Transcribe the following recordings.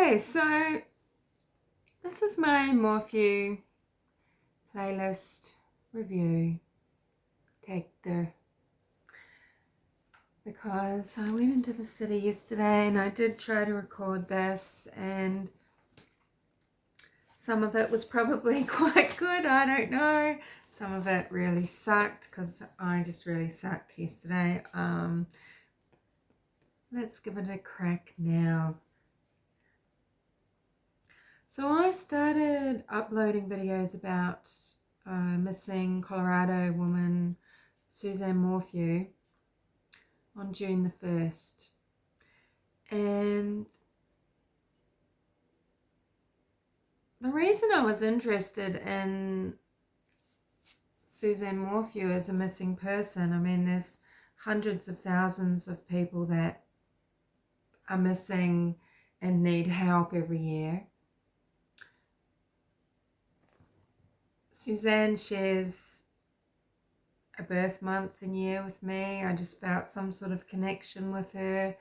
Okay, so this is my Morphew playlist review. Because I went into the city yesterday and I did try to record this, and some of it was probably quite good, I don't know. Some of it really sucked because I just really sucked yesterday. Let's give it a crack now. So I started uploading videos about missing Colorado woman Suzanne Morphew on June the 1st. And the reason I was interested in Suzanne Morphew as a missing person, I mean, there's hundreds of thousands of people that are missing and need help every year. Suzanne shares a birth month and year with me. I just felt some sort of connection with her,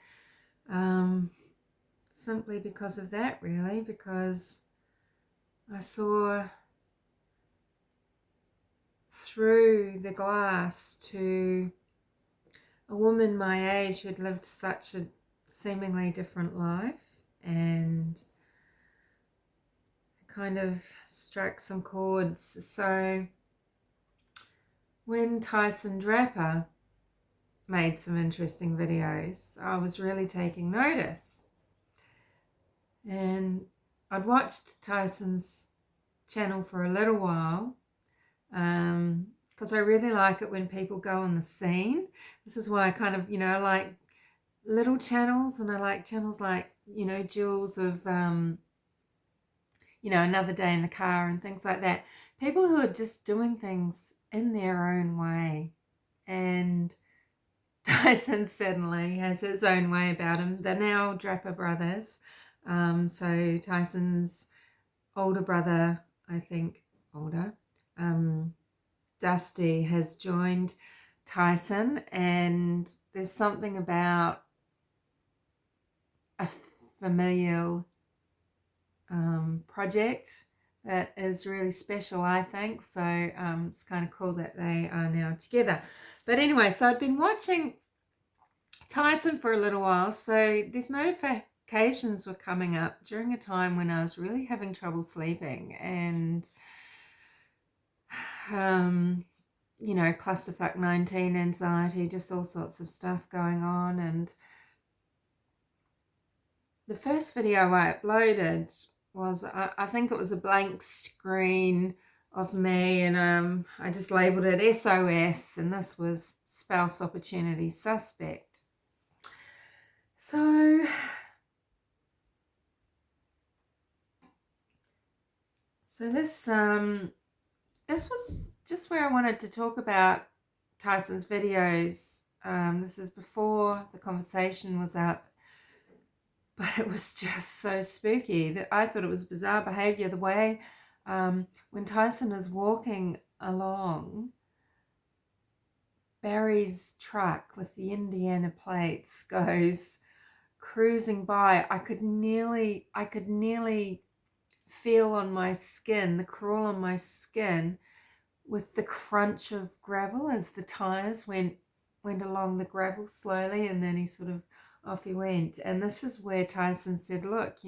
simply because of that, really, because I saw through the glass to a woman my age who had lived such a seemingly different life, and kind of struck some chords. So when Tyson Draper made some interesting videos, I was really taking notice. And I'd watched Tyson's channel for a little while, because I really like it when people go on the scene. This is why I kind of, I like little channels, and I like channels like, Jules of, Another Day in the Car and things like that. People who are just doing things in their own way. And Tyson certainly has his own way about him. They're now Draper brothers. So Tyson's older brother, I think older, Dusty, has joined Tyson, and there's something about a familial project that is really special, I think. So it's kind of cool that they are now together. But anyway, so I'd been watching Tyson for a little while, so these notifications were coming up during a time when I was really having trouble sleeping, and clusterfuck 19 anxiety, just all sorts of stuff going on. And the first video I uploaded was, I think it was a blank screen of me, and I just labeled it SOS, and this was spouse opportunity suspect. So this was just where I wanted to talk about Tyson's videos. This is before the conversation was up, but it was just so spooky that I thought it was bizarre behavior. The way when Tyson is walking along, Barry's truck with the Indiana plates goes cruising by. I could nearly feel on my skin, the crawl on my skin, with the crunch of gravel as the tires went along the gravel slowly, and then he sort of off he went. And this is where Tyson said, look,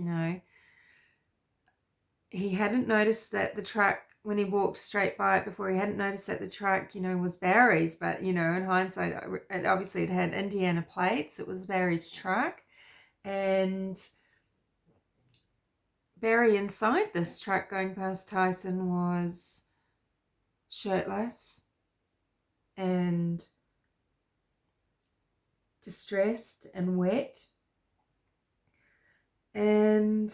he hadn't noticed that the truck, when he walked straight by it before, he hadn't noticed that the truck, was Barry's, but, in hindsight, it had Indiana plates. It was Barry's truck. And Barry inside this truck going past Tyson was shirtless and distressed and wet. And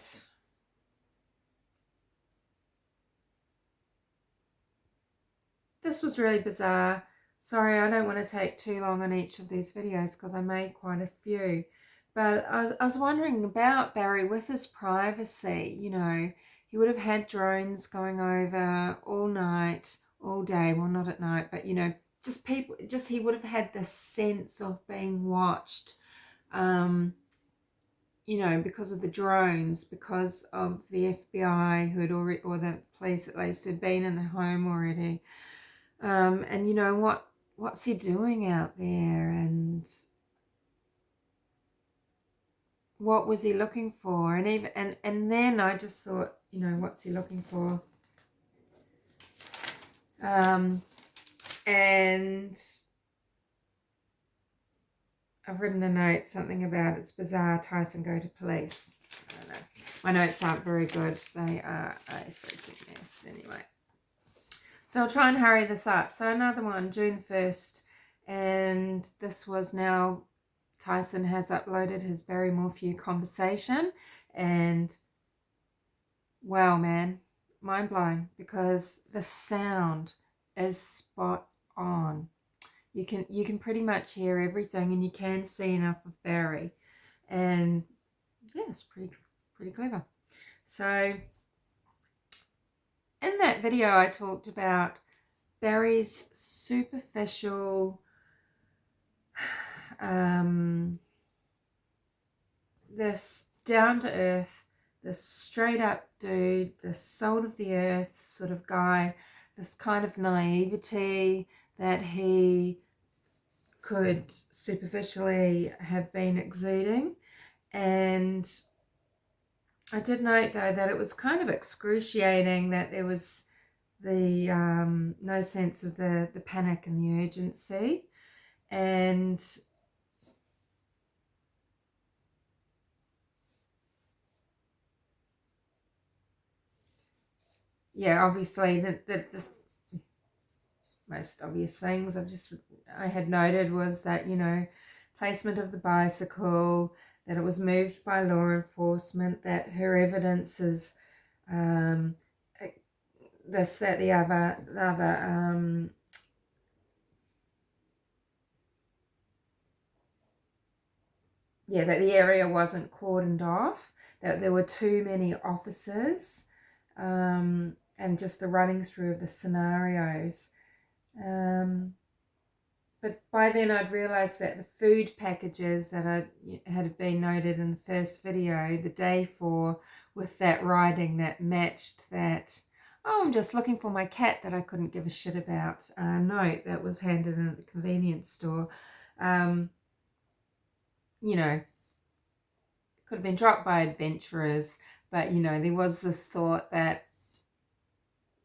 this was really bizarre. Sorry, I don't want to take too long on each of these videos because I made quite a few. But I was wondering about Barry with his privacy. He would have had drones going over all night, all day. Well, not at night, but, he would have had this sense of being watched. you know, because of the drones, because of the FBI who had already, or the police at least, who'd been in the home already. And you know, what's he doing out there, and what was he looking for? And even and then I just thought, you know, what's he looking for? And I've written a note, something about it's bizarre, Tyson go to police. I don't know. My notes aren't very good. They are a freaking mess anyway. So I'll try and hurry this up. So another one, June 1st. And this was now, Tyson has uploaded his Barry Morphew conversation. And wow, man, mind blowing, because the sound is spot on. You can pretty much hear everything, and you can see enough of Barry, and yeah, it's pretty clever. So in that video, I talked about Barry's superficial, this down to earth, this straight up dude, this salt of the earth sort of guy, this kind of naivety that he could superficially have been exuding. And I did note though that it was kind of excruciating that there was the no sense of the panic and the urgency. And yeah, obviously the most obvious things I had noted was that, you know, placement of the bicycle, that it was moved by law enforcement, that her evidence is this, that, the other, yeah, that the area wasn't cordoned off, that there were too many officers, and just the running through of the scenarios. But by then I'd realised that the food packages that had been noted in the first video the day for, with that writing that matched that, oh, I'm just looking for my cat that I couldn't give a shit about, note that was handed in at the convenience store. You know, could have been dropped by adventurers, but, you know, there was this thought that,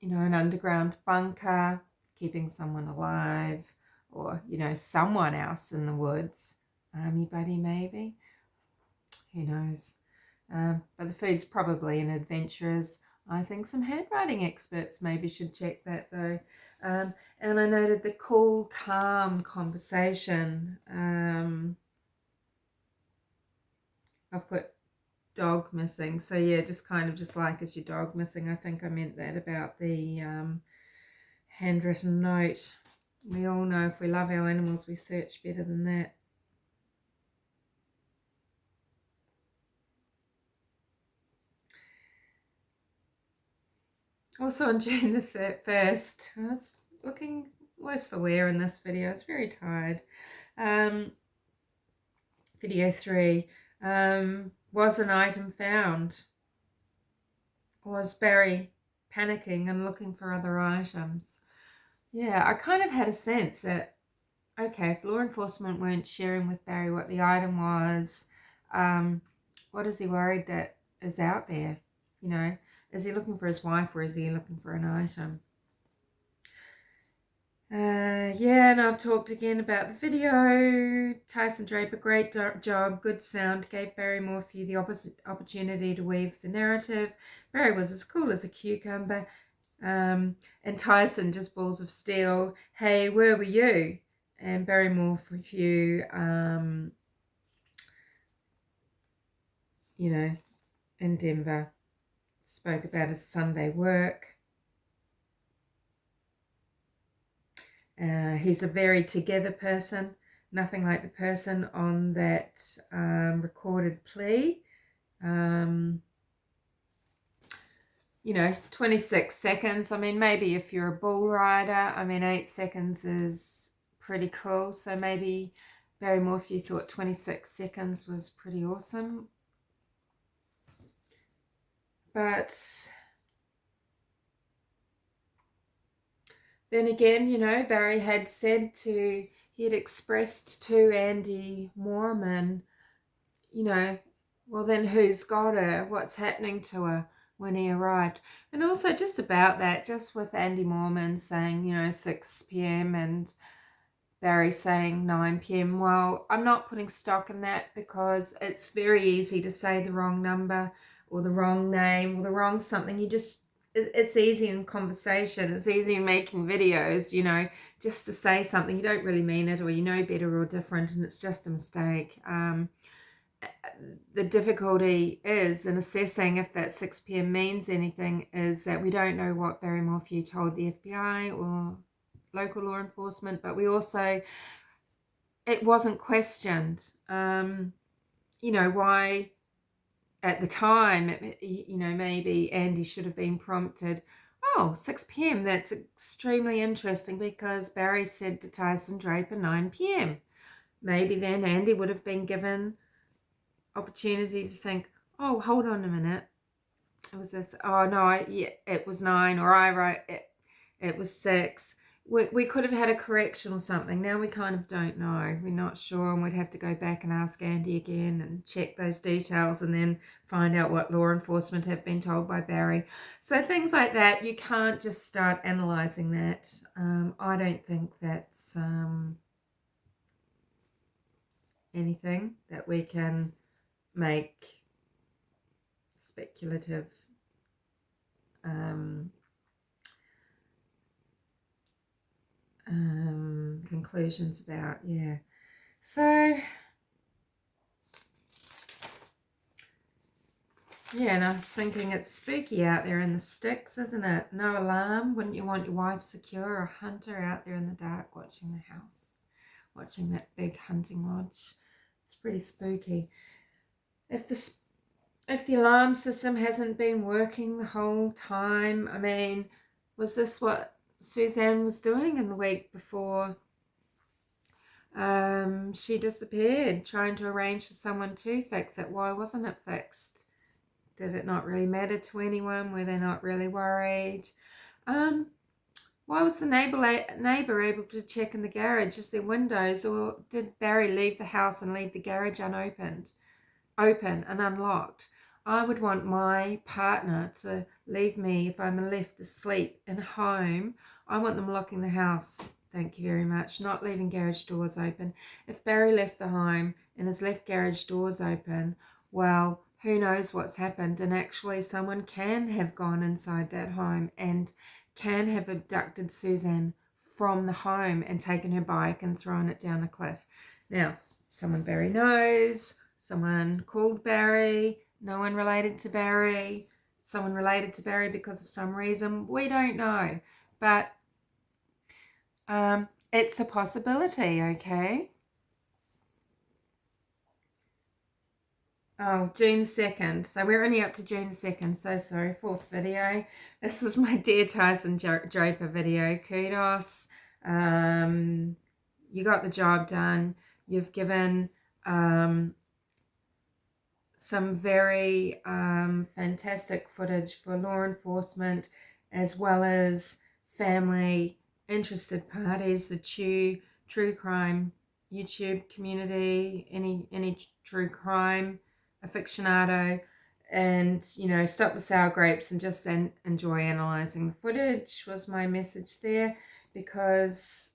you know, an underground bunker, keeping someone alive, or, you know, someone else in the woods, army buddy maybe, who knows. But the food's probably an adventurer's. I think some handwriting experts maybe should check that though. And I noted the cool, calm conversation. I've put dog missing. So yeah, just kind of just like, is your dog missing? I think I meant that about the handwritten note. We all know if we love our animals, we search better than that. Also on June the 1st, I was looking worse for wear in this video. I was very tired. Video 3, was an item found? Was Barry panicking and looking for other items? Yeah, I kind of had a sense that, okay, if law enforcement weren't sharing with Barry what the item was, what is he worried that is out there? You know, is he looking for his wife, or is he looking for an item? Yeah, and I've talked again about the video. Tyson Draper, great job, good sound, gave Barry Morphew the opportunity to weave the narrative. Barry was as cool as a cucumber. And Tyson, just balls of steel, hey, where were you? And Barry Morphew, you know, in Denver, spoke about his Sunday work. He's a very together person, nothing like the person on that recorded plea. You know, 26 seconds. I mean, maybe if you're a bull rider, I mean, 8 seconds is pretty cool. So maybe Barry Morphew thought 26 seconds was pretty awesome. But then again, you know, Barry had he had expressed to Andy Mormon, you know, well then who's got her? What's happening to her when he arrived? And also just about that, just with Andy Mormon saying, you know, 6 p.m. and Barry saying 9 p.m. Well, I'm not putting stock in that because it's very easy to say the wrong number or the wrong name or the wrong something. It's easy in conversation. It's easy in making videos, you know, just to say something. You don't really mean it, or you know better or different, and it's just a mistake. The difficulty is in assessing if that 6 p.m. means anything is that we don't know what Barry Morphew told the FBI or local law enforcement, but we also, it wasn't questioned, you know, why at the time, you know, maybe Andy should have been prompted, oh, 6 p.m., that's extremely interesting because Barry said to Tyson Draper 9 p.m. Maybe then Andy would have been given opportunity to think, oh, hold on a minute, it was this, oh no, yeah, it was 9, or I wrote it was 6. We could have had a correction or something. Now we kind of don't know. We're not sure, and we'd have to go back and ask Andy again and check those details and then find out what law enforcement have been told by Barry. So things like that, you can't just start analysing that. I don't think that's anything that we can make speculative conclusions about. Yeah, so yeah, and I was thinking it's spooky out there in the sticks, isn't it? No alarm. Wouldn't you want your wife secure, or a hunter out there in the dark watching the house, watching that big hunting lodge? It's pretty spooky. If the alarm system hasn't been working the whole time, I mean, was this what Suzanne was doing in the week before she disappeared, trying to arrange for someone to fix it? Why wasn't it fixed? Did it not really matter to anyone? Were they not really worried? Why was the neighbour able to check in the garage? Is there windows, or did Barry leave the house and leave the garage open and unlocked? I would want my partner to leave me if I'm left asleep in home. I want them locking the house. Thank you very much. Not leaving garage doors open. If Barry left the home and has left garage doors open, well, who knows what's happened, and actually someone can have gone inside that home and can have abducted Suzanne from the home and taken her bike and thrown it down a cliff. Now, someone Barry knows, someone called Barry, no one related to Barry, someone related to Barry because of some reason, we don't know, but it's a possibility, okay? Oh, June 2nd. So we're only up to June 2nd. So sorry, 4th video. This was my Dear Tyson Draper video. Kudos. You got the job done. You've given some very fantastic footage for law enforcement as well as family, interested parties, the true crime YouTube community, any true crime aficionado, and you know, stop the sour grapes and just enjoy analyzing the footage was my message there, because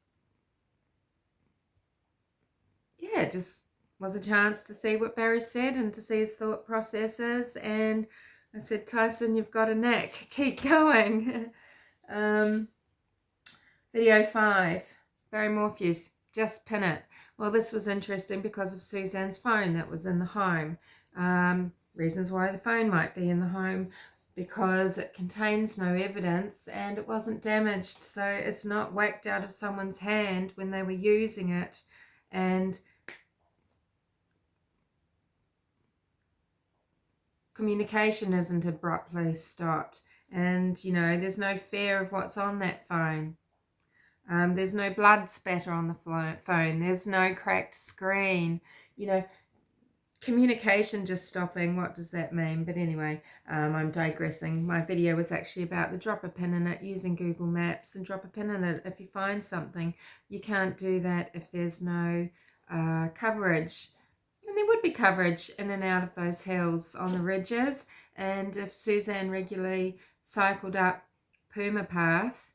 yeah, it just was a chance to see what Barry said and to see his thought processes. And I said, Tyson, you've got a knack, keep going. Video 5, Barry Morphew's Just Pin It. Well, this was interesting because of Suzanne's phone that was in the home. Reasons why the phone might be in the home: because it contains no evidence and it wasn't damaged, so it's not whacked out of someone's hand when they were using it, and communication isn't abruptly stopped, and you know, there's no fear of what's on that phone. There's no blood spatter on the phone. There's no cracked screen. You know, communication just stopping. What does that mean? But anyway, I'm digressing. My video was actually about the drop a pin in it using Google Maps, and drop a pin in it if you find something. You can't do that if there's no coverage. And there would be coverage in and out of those hills on the ridges. And if Suzanne regularly cycled up Puma Path,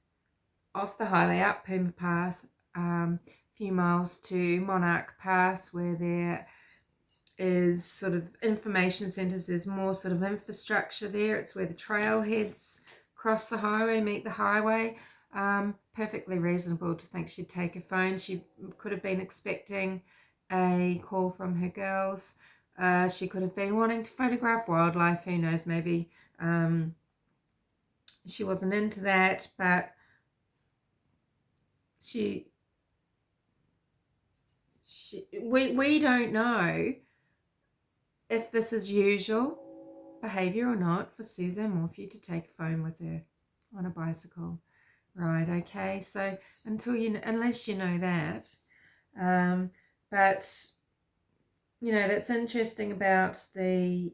off the highway up Puma Path, a few miles to Monarch Pass, where there is sort of information centres, there's more sort of infrastructure there. It's where the trailheads cross the highway, meet the highway. Perfectly reasonable to think she'd take her phone. She could have been expecting a call from her girls. She could have been wanting to photograph wildlife. Who knows, maybe she wasn't into that, but we don't know if this is usual behaviour or not for Suzanne Morphew to take a phone with her on a bicycle. Right, okay, so unless you know that. But, you know, that's interesting about the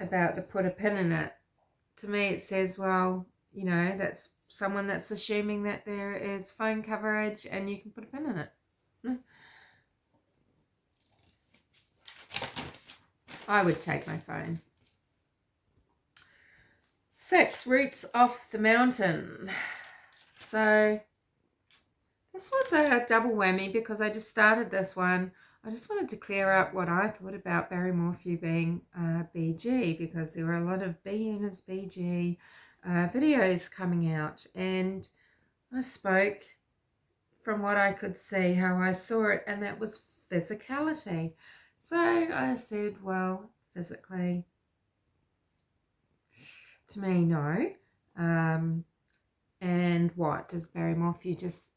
about the put a pin in it. To me it says, well, you know, that's someone that's assuming that there is phone coverage and you can put a pin in it. I would take my phone. 6, roots off the mountain. So this was a double whammy because I just started this one. I just wanted to clear up what I thought about Barry Morphew being BG, because there were a lot of being as BG videos coming out, and I spoke from what I could see, how I saw it, and that was physicality. So I said, well, physically, to me, no. And what, does Barry Morphew just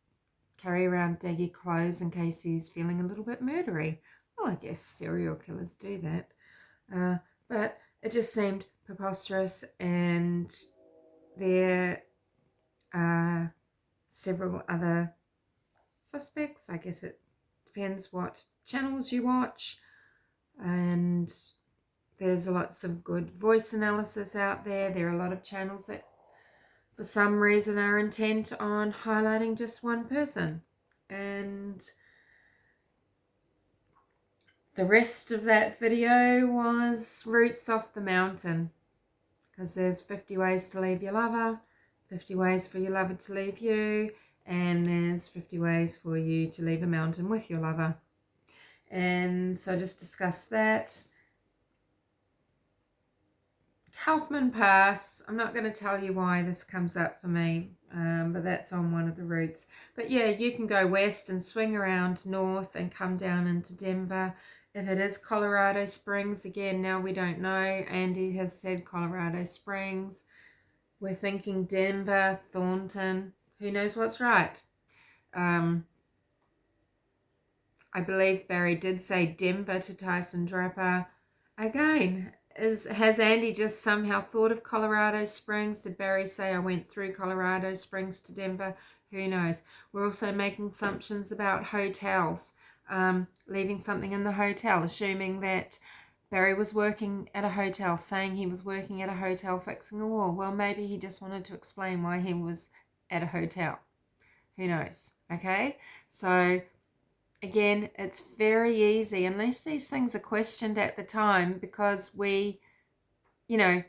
carry around daggy clothes in case he's feeling a little bit murdery? Well, I guess serial killers do that. But it just seemed preposterous, and there are several other suspects. I guess it depends what channels you watch, and there's lots of good voice analysis out there. There are a lot of channels that for some reason are intent on highlighting just one person, and the rest of that video was roots off the mountain, because there's 50 ways to leave your lover, 50 ways for your lover to leave you, and there's 50 ways for you to leave a mountain with your lover. And so I just discussed that. Kaufman Pass, I'm not going to tell you why this comes up for me, but that's on one of the routes. But yeah, you can go west and swing around north and come down into Denver. If it is Colorado Springs, again, now we don't know. Andy has said Colorado Springs. We're thinking Denver, Thornton. Who knows what's right? I believe Barry did say Denver to Tyson Draper. Again, has Andy just somehow thought of Colorado Springs? Did Barry say I went through Colorado Springs to Denver? Who knows? We're also making assumptions about hotels, leaving something in the hotel, assuming that Barry was working at a hotel, saying he was working at a hotel fixing a wall. Well, maybe he just wanted to explain why he was at a hotel. Who knows? Okay, so again, it's very easy, unless these things are questioned at the time, because we, you know,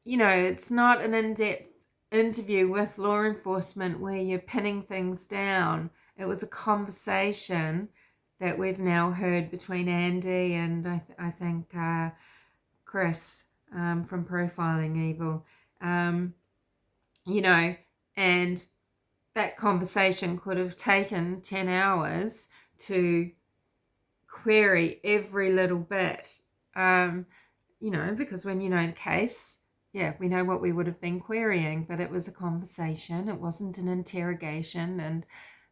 it's not an in-depth interview with law enforcement where you're pinning things down. It was a conversation that we've now heard between Andy and I think Chris from Profiling Evil, and that conversation could have taken 10 hours to query every little bit, because when you know the case, yeah, we know what we would have been querying, but it was a conversation. It wasn't an interrogation, and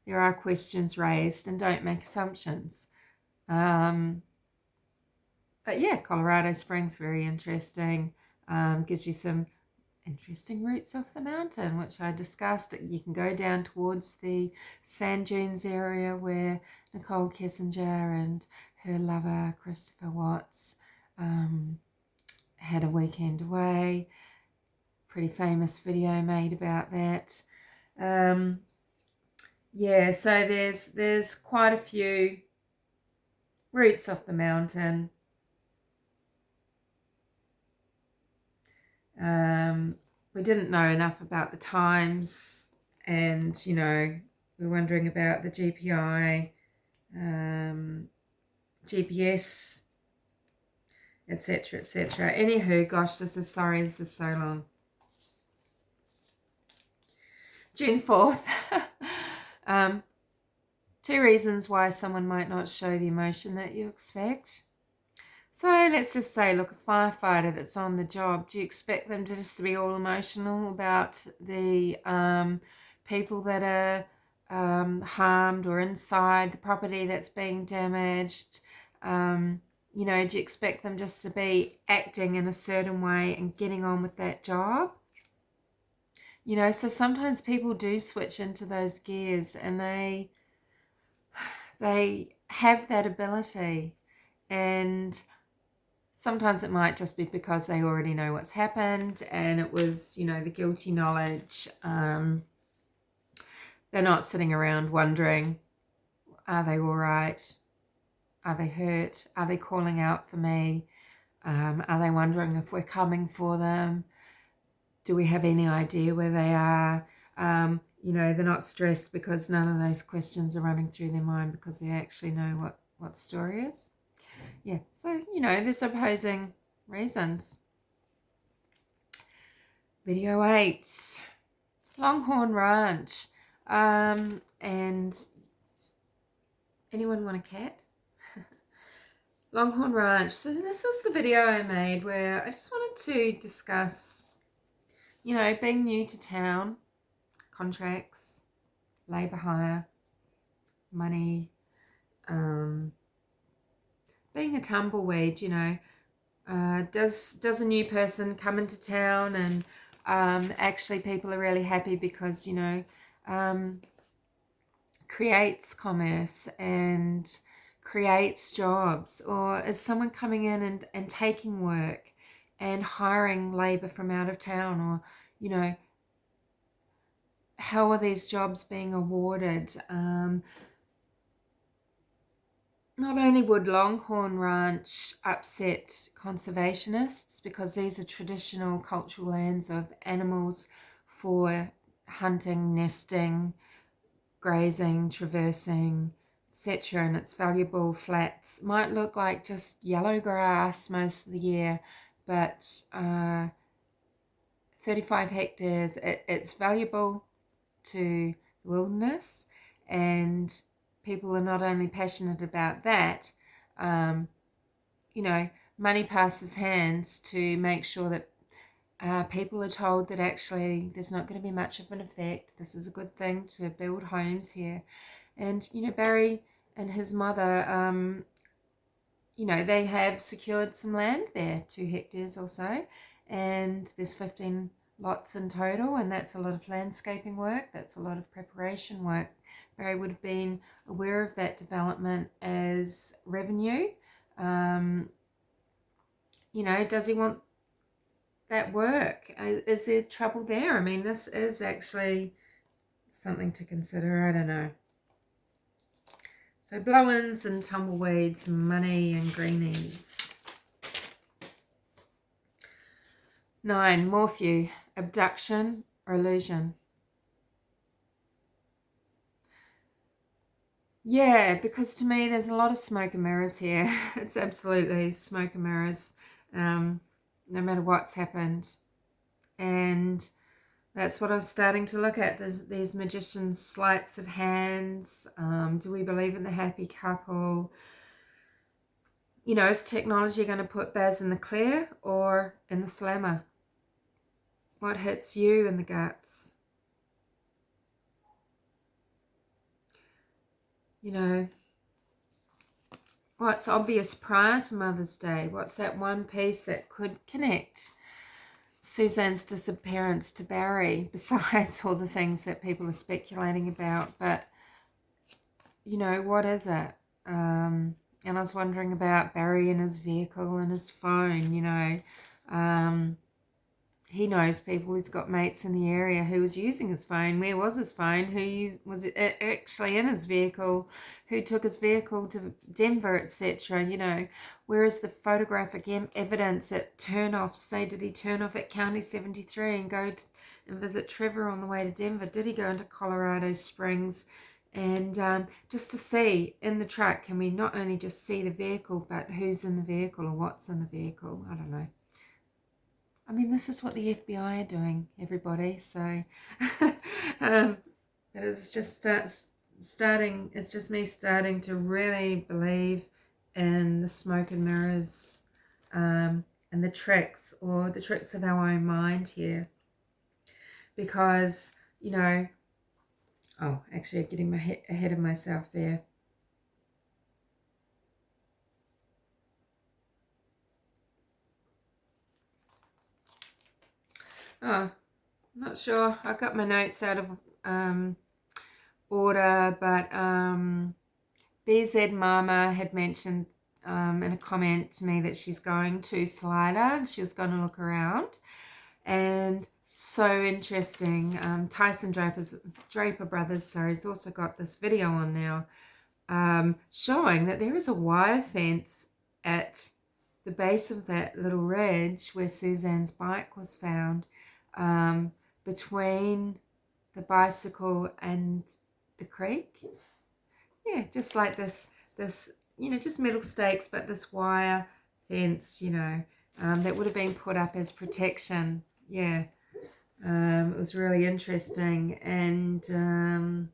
there are questions raised, and don't make assumptions. But yeah, Colorado Springs, very interesting. Gives you some interesting routes off the mountain, which I discussed. You can go down towards the sand dunes area where Nicole Kessinger and her lover Christopher Watts had a weekend away. Pretty famous video made about that. Yeah, so there's quite a few routes off the mountain. We didn't know enough about the times, and we're wondering about the GPI, GPS, etc., etc. Anywho, gosh, this is so long. June 4th. 2 reasons why someone might not show the emotion that you expect. So let's just say, look, a firefighter that's on the job, do you expect them to just be all emotional about the people that are harmed or inside the property that's being damaged? Do you expect them just to be acting in a certain way and getting on with that job? So sometimes people do switch into those gears, and they have that ability, and sometimes it might just be because they already know what's happened, and it was, the guilty knowledge. They're not sitting around wondering, are they all right? Are they hurt? Are they calling out for me? Are they wondering if we're coming for them? Do we have any idea where they are? They're not stressed because none of those questions are running through their mind, because they actually know what the story is. Yeah, so, there's opposing reasons. Video 8, Longhorn Ranch. And anyone want a cat? Longhorn Ranch. So this was the video I made where I just wanted to discuss, being new to town, contracts, labour hire, money, being a tumbleweed. Does a new person come into town and actually people are really happy because creates commerce and creates jobs, or is someone coming in and taking work and hiring labour from out of town, or how are these jobs being awarded? Not only would Longhorn Ranch upset conservationists, because these are traditional cultural lands of animals for hunting, nesting, grazing, traversing, etc., and its valuable flats might look like just yellow grass most of the year, but 35 hectares, it's valuable to the wilderness, and people are not only passionate about that, money passes hands to make sure that people are told that actually there's not going to be much of an effect. This is a good thing to build homes here. And, Barry and his mother, they have secured some land there, 2 hectares or so, and there's 15 lots in total, and that's a lot of landscaping work, that's a lot of preparation work. Barry would have been aware of that development as revenue. Does he want that work? Is there trouble there? I mean, this is actually something to consider. I don't know. So blow-ins and tumbleweeds, money and greenies. 9, Morphew, abduction or illusion. Yeah, because to me there's a lot of smoke and mirrors here. It's absolutely smoke and mirrors, no matter what's happened. And that's what I was starting to look at, these magicians' sleights of hands. Do we believe in the happy couple? Is technology going to put Baz in the clear or in the slammer? What hits you in the guts? What's obvious prior to Mother's Day? What's that one piece that could connect? Suzanne's disappearance to Barry, besides all the things that people are speculating about. But, you know, what is it? And I was wondering about Barry and his vehicle and his phone, you know. He knows people. He's got mates in the area who was using his phone. Where was his phone? Was it actually in his vehicle? Who took his vehicle to Denver, etc.? You know, where is the photographic evidence at turnoffs? Say, did he turn off at County 73 and go and visit Trevor on the way to Denver? Did he go into Colorado Springs? And just to see in the truck, can we not only just see the vehicle, but who's in the vehicle or what's in the vehicle? I don't know. I mean, this is what the FBI are doing, everybody. So, it's just starting. It's just me starting to really believe in the smoke and mirrors, and the tricks of our own mind here. Because, you know, oh, actually, getting ahead of myself there. Oh, not sure. I got my notes out of order, but BZ Mama had mentioned in a comment to me that she's going to Slider and she was going to look around. And so interesting. Tyson Draper Brothers, has also got this video on now showing that there is a wire fence at the base of that little ridge where Suzanne's bike was found, between the bicycle and the creek. Yeah, just like this, you know, just metal stakes, but this wire fence, you know, that would have been put up as protection. Yeah, it was really interesting. And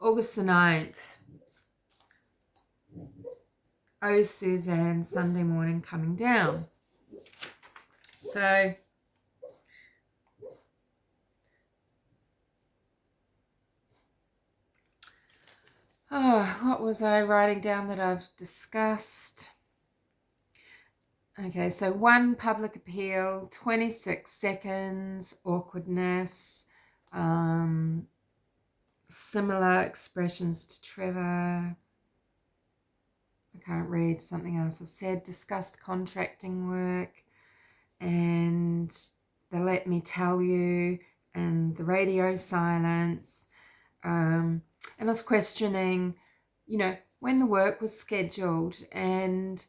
August the 9th, oh Suzanne, Sunday morning coming down. So, what was I writing down that I've discussed? Okay, so 1, public appeal, 26 seconds, awkwardness, similar expressions to Trevor. I can't read something else I've said. Discussed contracting work and the let me tell you and the radio silence. And I was questioning, you know, when the work was scheduled, and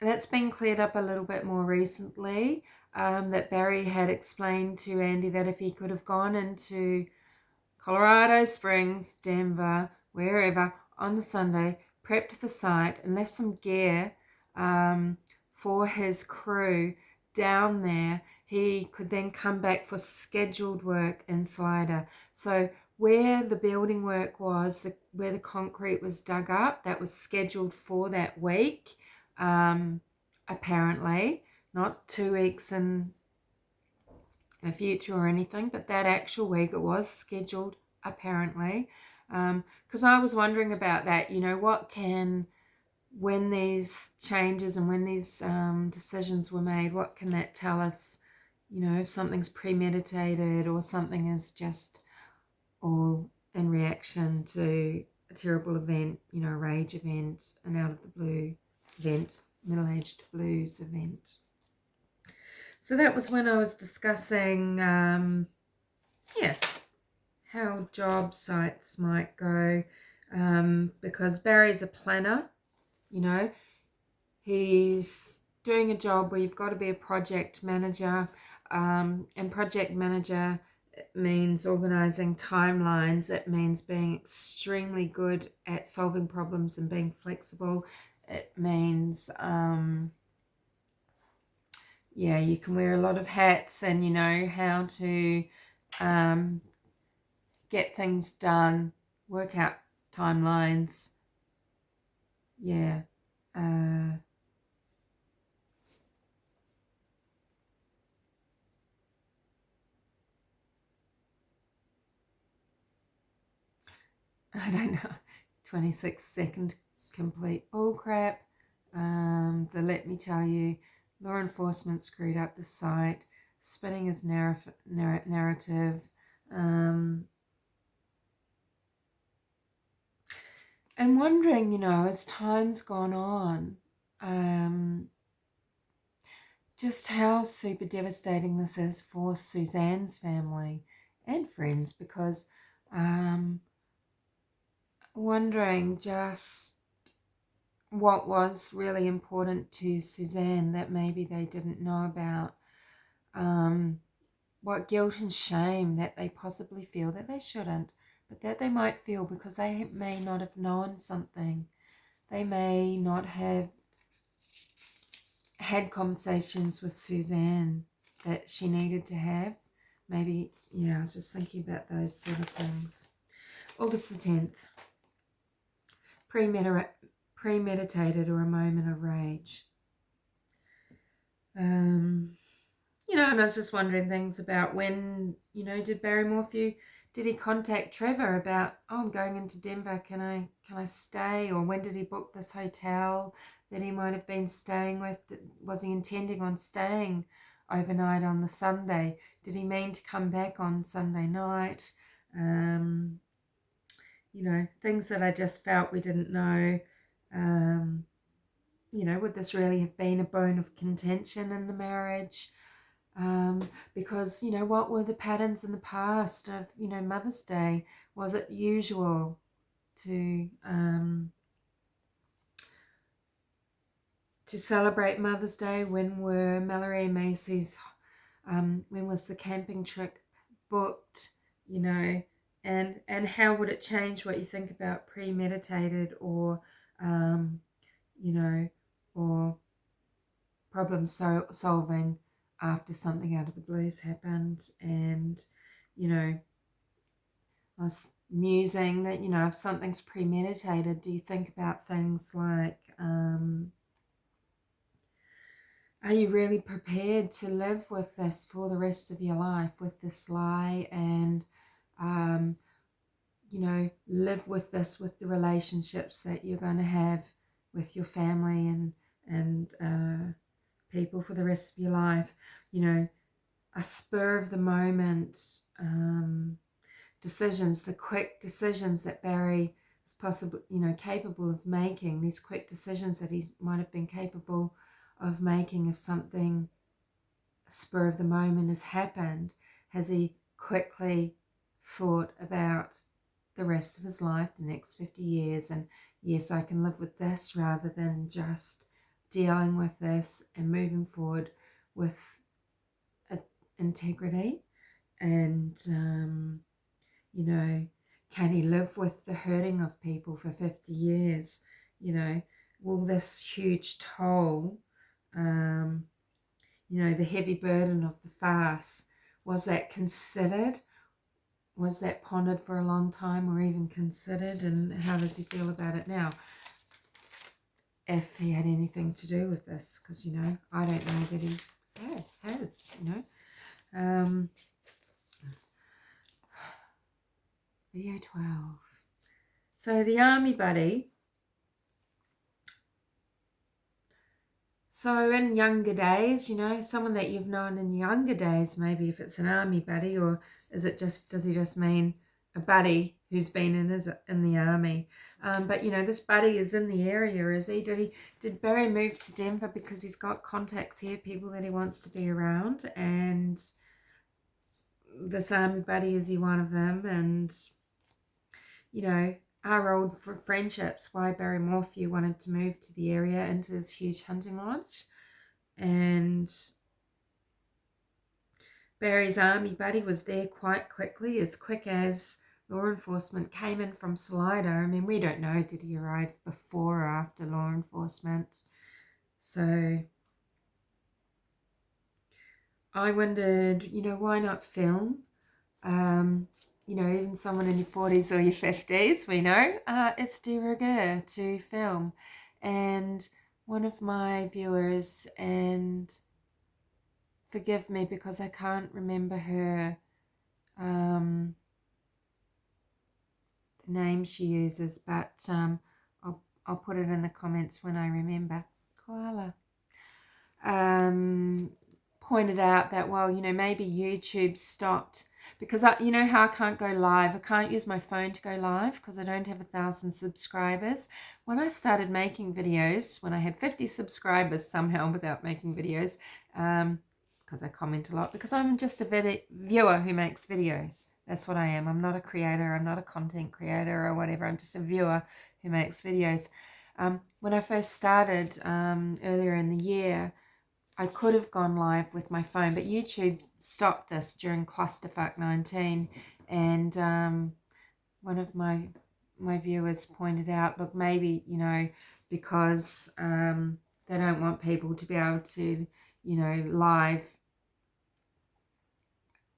that's been cleared up a little bit more recently, that Barry had explained to Andy that if he could have gone into Colorado Springs, Denver, wherever, on the Sunday, prepped the site and left some gear for his crew down there, he could then come back for scheduled work in Slider. So where the building work was, where the concrete was dug up, that was scheduled for that week, apparently, not 2 weeks in the future or anything, but that actual week it was scheduled, apparently. Because I was wondering about that, you know, when these changes and when these decisions were made, what can that tell us? You know, if something's premeditated or something is just all in reaction to a terrible event, you know, a rage event, an out of the blue event, middle-aged blues event. So that was when I was discussing, how job sites might go, because Barry's a planner, you know, he's doing a job where you've got to be a project manager, and project manager means organising timelines. It means being extremely good at solving problems and being flexible. It means, you can wear a lot of hats and you know how to get things done, work out timelines. Yeah. I don't know, 26-second complete bullcrap. the let me tell you, law enforcement screwed up the site, spinning his narrative, and wondering, you know, as time's gone on, just how super devastating this is for Suzanne's family and friends, because wondering just what was really important to Suzanne that maybe they didn't know about, what guilt and shame that they possibly feel that they shouldn't, but that they might feel because they may not have known something. They may not have had conversations with Suzanne that she needed to have. Maybe, yeah, I was just thinking about those sort of things. August the 10th. Premeditated or a moment of rage. You know, and I was just wondering things about when, you know, did Barry Morphew, did he contact Trevor about, oh, I'm going into Denver, can I stay? Or when did he book this hotel that he might have been staying with? Was he intending on staying overnight on the Sunday? Did he mean to come back on Sunday night? You know, things that I just felt we didn't know. You know, would this really have been a bone of contention in the marriage? Because, you know, what were the patterns in the past of, you know, Mother's Day? Was it usual to celebrate Mother's Day? When were Mallory and Macy's, when was the camping trip booked, you know, and how would it change what you think about premeditated or, you know, or problem solving after something out of the blues happened? And, you know, I was musing that, you know, if something's premeditated, do you think about things like, are you really prepared to live with this for the rest of your life, with this lie, and, you know, live with this, with the relationships that you're going to have with your family and people for the rest of your life? You know, a spur of the moment decisions, the quick decisions that Barry is possible, you know, capable of making, these quick decisions that he might have been capable of making if something spur of the moment has happened. Has he quickly thought about the rest of his life, the next 50 years, and yes, I can live with this, rather than just dealing with this and moving forward with integrity? And you know, can he live with the hurting of people for 50 years? You know, will this huge toll, you know, the heavy burden of the fast, was that considered? Was that pondered for a long time, or even considered? And how does he feel about it now? If he had anything to do with this, because, you know, I don't know that he has, you know. Video 12. So the army buddy. So in younger days, you know, someone that you've known in younger days, maybe if it's an army buddy, or is it just, does he just mean a buddy who's been in the army? But, you know, this buddy is in the area, is he? Did Barry move to Denver because he's got contacts here, people that he wants to be around, and this army buddy, is he one of them? And, you know, our old friendships, why Barry Morphew wanted to move to the area into his huge hunting lodge. And Barry's army buddy was there quite quickly, as quick as law enforcement came in from Salida. I mean, we don't know, did he arrive before or after law enforcement? So I wondered, you know, why not film? You know, even someone in your 40s or your 50s, we know it's de rigueur to film. And one of my viewers, and forgive me because I can't remember her, the name she uses, but I'll put it in the comments when I remember. koala, pointed out that, well, you know, maybe YouTube stopped because you know how I can't go live. I can't use my phone to go live because I don't have 1,000 subscribers. When I started making videos, when I had 50 subscribers somehow without making videos, because I comment a lot, because I'm just a viewer who makes videos. That's what I am. I'm not a creator. I'm not a content creator or whatever. I'm just a viewer who makes videos. When I first started earlier in the year, I could have gone live with my phone, but YouTube stopped this during Clusterfuck 19, and one of my viewers pointed out, look, maybe, you know, because they don't want people to be able to, you know, live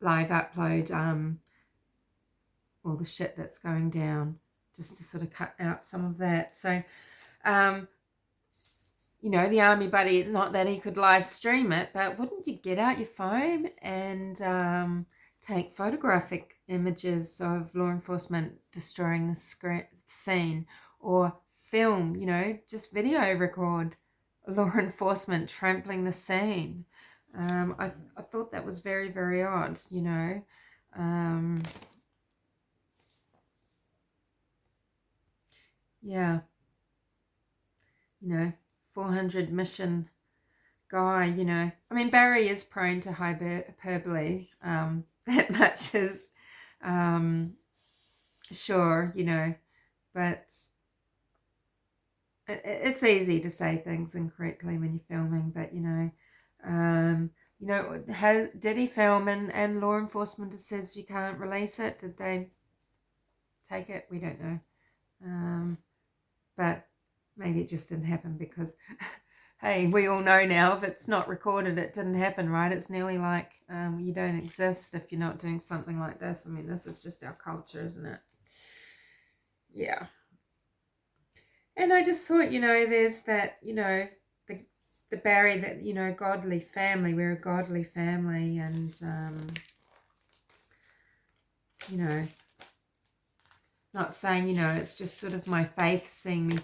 upload all the shit that's going down, just to sort of cut out some of that. So you know, the army buddy, not that he could live stream it, but wouldn't you get out your phone and take photographic images of law enforcement destroying the scene, or film, you know, just video record law enforcement trampling the scene? I thought that was very, very odd, you know. Yeah, you know, 400 mission guy, you know. I mean, Barry is prone to hyperbole. That much is sure, you know, but it's easy to say things incorrectly when you're filming. But you know, did he film and law enforcement says you can't release it? Did they take it? We don't know. But maybe it just didn't happen because hey, we all know now if it's not recorded, it didn't happen, right? It's nearly like you don't exist if you're not doing something like this. I mean, this is just our culture, isn't it? Yeah. And I just thought, you know, there's that, you know, the Barry, that, you know, godly family. We're a godly family, and, you know, not saying, you know, it's just sort of my faith seeing me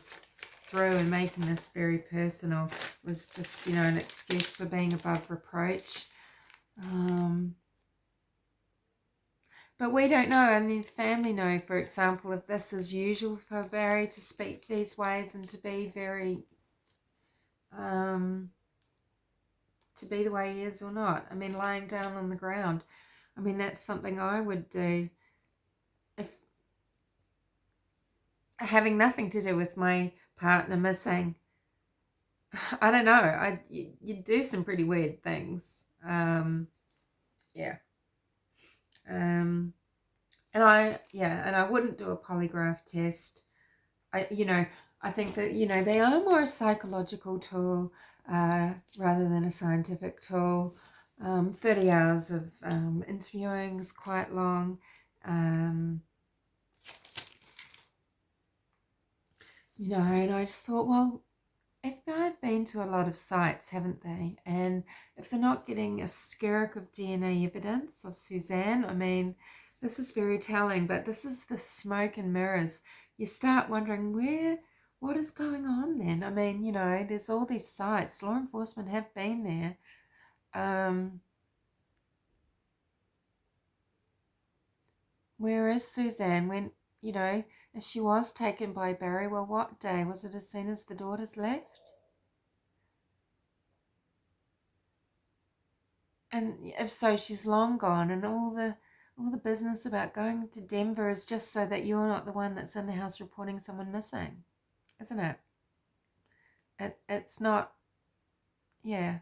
through and making this very personal. It was just, you know, an excuse for being above reproach. But we don't know, and the family know, for example, if this is usual for Barry to speak these ways and to be very, to be the way he is or not. I mean, lying down on the ground. I mean, that's something I would do if having nothing to do with my partner missing. I don't know. You do some pretty weird things. Yeah. And I wouldn't do a polygraph test. I think that, you know, they are more a psychological tool rather than a scientific tool. 30 hours of interviewing is quite long. You know, and I just thought, well, if they've been to a lot of sites, haven't they? And if they're not getting a skerrick of DNA evidence of Suzanne, I mean, this is very telling, but this is the smoke and mirrors. You start wondering what is going on then? I mean, you know, there's all these sites. Law enforcement have been there. Where is Suzanne? When, you know, if she was taken by Barry, well, what day? Was it as soon as the daughters left? And if so, she's long gone, and all the business about going to Denver is just so that you're not the one that's in the house reporting someone missing, isn't it? It's not. Yeah.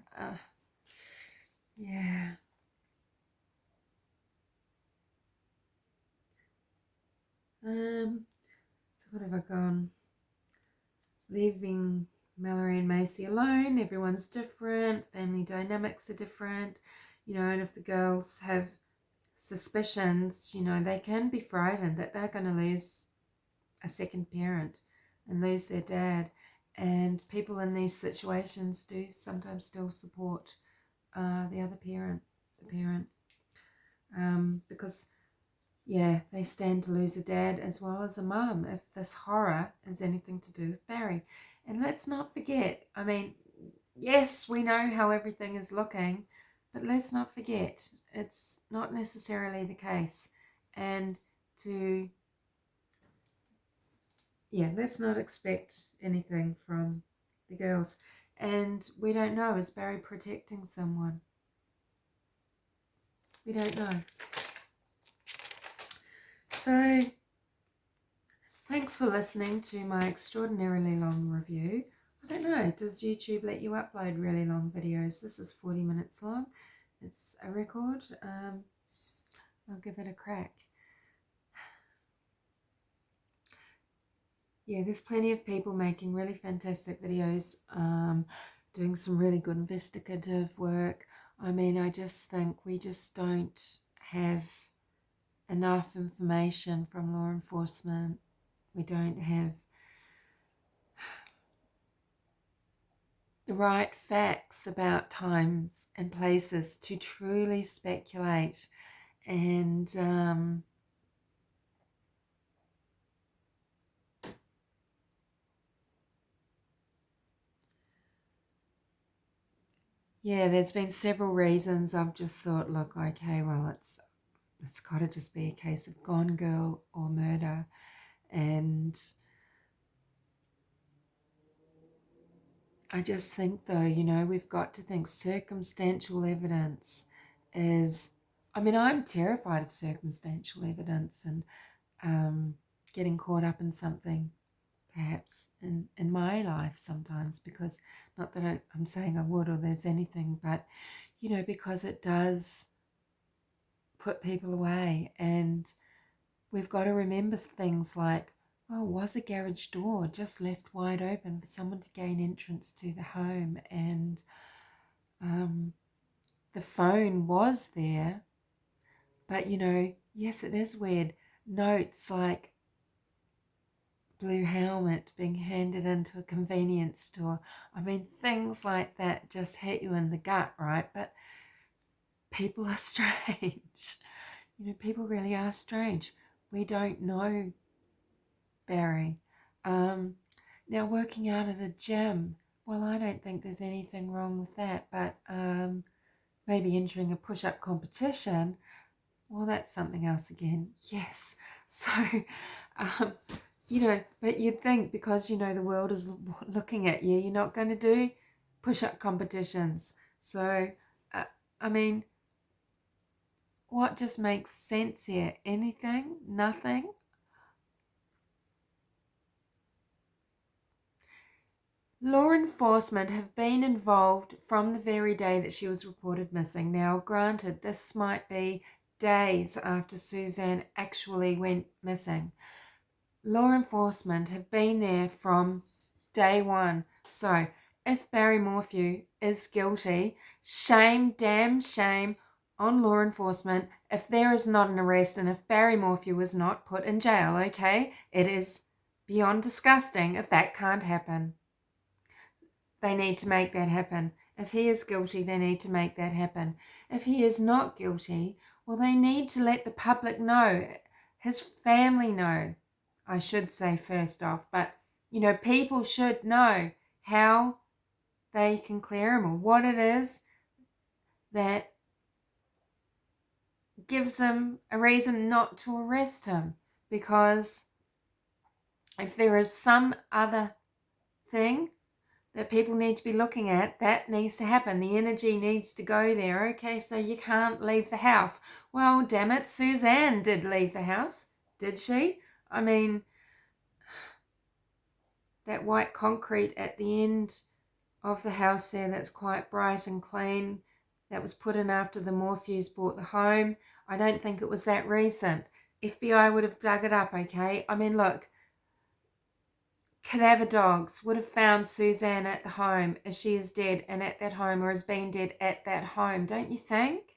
Yeah. So what have I gone? Leaving Mallory and Macy alone. Everyone's different. Family dynamics are different. You know, and if the girls have suspicions, you know, they can be frightened that they're going to lose a second parent and lose their dad. And people in these situations do sometimes still support the other parent, because, yeah, they stand to lose a dad as well as a mum if this horror is anything to do with Barry. And let's not forget, I mean, yes, we know how everything is looking, but let's not forget it's not necessarily the case. And let's not expect anything from the girls. And we don't know, is Barry protecting someone? We don't know. So thanks for listening to my extraordinarily long review. I don't know, does YouTube let you upload really long videos? This is 40 minutes long. It's a record. I'll give it a crack. Yeah, there's plenty of people making really fantastic videos, doing some really good investigative work. I mean, I just think we just don't have enough information from law enforcement. We don't have the right facts about times and places to truly speculate. And yeah, there's been several reasons I've just thought, look, okay, well, it's got to just be a case of gone girl or murder. And I just think, though, you know, we've got to think circumstantial evidence is, I mean, I'm terrified of circumstantial evidence and getting caught up in something perhaps in my life sometimes, because not that I'm saying I would or there's anything, but, you know, because it does put people away. And we've got to remember things like, oh, was a garage door just left wide open for someone to gain entrance to the home? And the phone was there, but, you know, yes, it is weird. Notes like blue helmet being handed into a convenience store. I mean, things like that just hit you in the gut, right? But people are strange. You know, people really are strange. We don't know Barry. Now, working out at a gym, well, I don't think there's anything wrong with that, but maybe entering a push-up competition, well, that's something else again. Yes. So, you know, but you'd think because, you know, the world is looking at you, you're not going to do push-up competitions. So, I mean, what just makes sense here? Anything? Nothing? Law enforcement have been involved from the very day that she was reported missing. Now, granted, this might be days after Suzanne actually went missing. Law enforcement have been there from day one. So, if Barry Morphew is guilty, shame, damn shame on law enforcement if there is not an arrest and if Barry Morphew is not put in jail, okay? It is beyond disgusting if that can't happen. They need to make that happen. If he is guilty, they need to make that happen. If he is not guilty, well, they need to let the public know, his family know, I should say first off. But, you know, people should know how they can clear him or what it is that gives them a reason not to arrest him. Because if there is some other thing that people need to be looking at, that needs to happen. The energy needs to go there. Okay, so you can't leave the house. Well, damn it, Suzanne did leave the house, did she? I mean, that white concrete at the end of the house there that's quite bright and clean, that was put in after the Morphews bought the home, I don't think it was that recent. FBI would have dug it up, okay? I mean, look, cadaver dogs would have found Suzanne at the home if she is dead and at that home, or has been dead at that home, don't you think?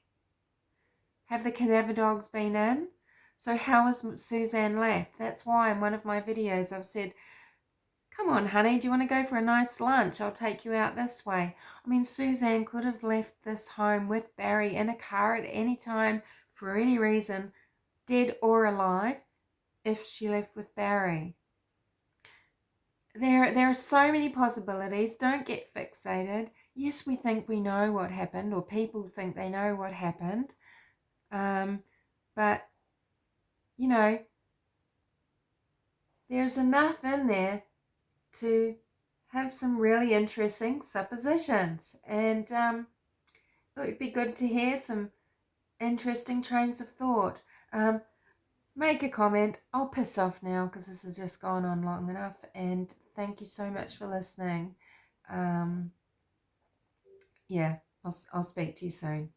Have the cadaver dogs been in? So how has Suzanne left? That's why in one of my videos I've said, come on, honey, do you want to go for a nice lunch? I'll take you out this way. I mean, Suzanne could have left this home with Barry in a car at any time for any reason, dead or alive, if she left with Barry. There are so many possibilities. Don't get fixated. yes, we think we know what happened, or people think they know what happened, but, you know, there's enough in there to have some really interesting suppositions, and it would be good to hear some interesting trains of thought. Make a comment. I'll piss off now because this has just gone on long enough, and thank you so much for listening. Yeah, I'll speak to you soon.